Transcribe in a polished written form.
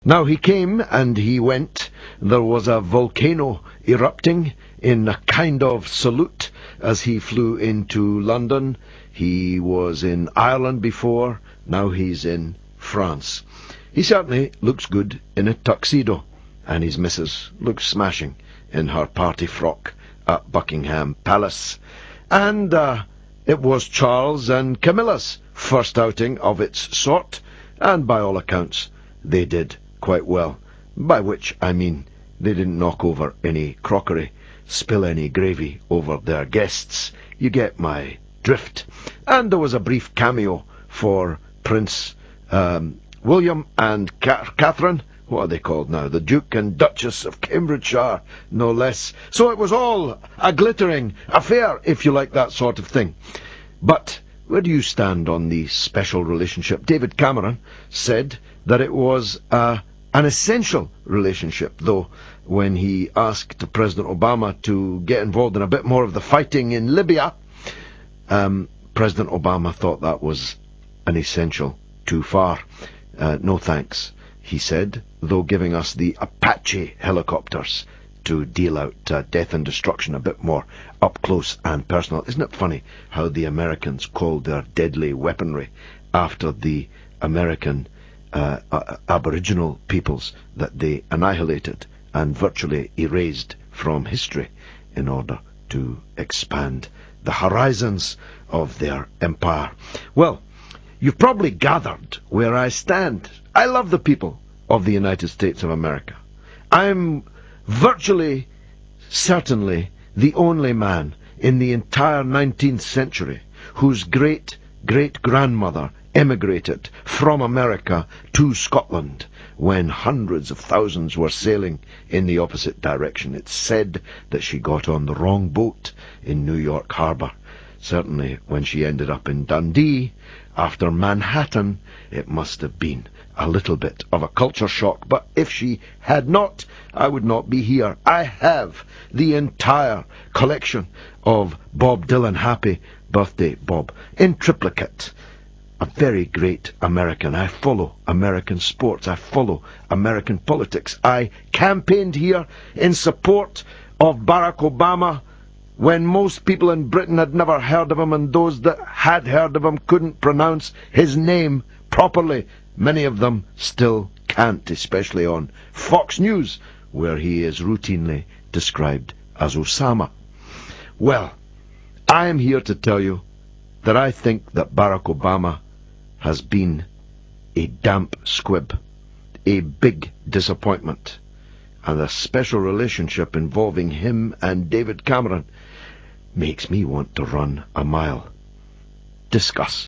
Now he came and he went. There was a volcano erupting in a kind of salute as he flew into London. He was in Ireland before, now he's in France. He certainly looks good in a tuxedo, and his missus looks smashing in her party frock at Buckingham Palace. And it was Charles and Camilla's first outing of its sort, and by all accounts they did quite well, by which I mean they didn't knock over any crockery, spill any gravy over their guests. You get my drift. And there was a brief cameo for Prince William and Catherine. What are they called now? The Duke and Duchess of Cambridgeshire, no less. So it was all a glittering affair, if you like that sort of thing. But where do you stand on the special relationship? David Cameron said that it was an essential relationship, though when he asked President Obama to get involved in a bit more of the fighting in Libya, President Obama thought that was an essential too far. No thanks, he said, though giving us the Apache helicopters to deal out death and destruction a bit more up close and personal. Isn't it funny how the Americans called their deadly weaponry after the American Aboriginal peoples that they annihilated and virtually erased from history in order to expand the horizons of their empire? Well, you've probably gathered where I stand. I love the people of the United States of America. I'm virtually, certainly, the only man in the entire 19th century whose great-great-grandmother emigrated from America to Scotland when hundreds of thousands were sailing in the opposite direction. It's said that she got on the wrong boat in New York Harbor. Certainly when she ended up in Dundee after Manhattan, it must have been a little bit of a culture shock. But if she had not, I would not be here. I have the entire collection of Bob Dylan Happy Birthday Bob in triplicate. A very great American. I follow American sports. I follow American politics. I campaigned here in support of Barack Obama when most people in Britain had never heard of him, and those that had heard of him couldn't pronounce his name properly. Many of them still can't, especially on Fox News, where he is routinely described as Osama. Well, I am here to tell you that I think that Barack Obama has been a damp squib, a big disappointment, and a special relationship involving him and David Cameron makes me want to run a mile. Discuss.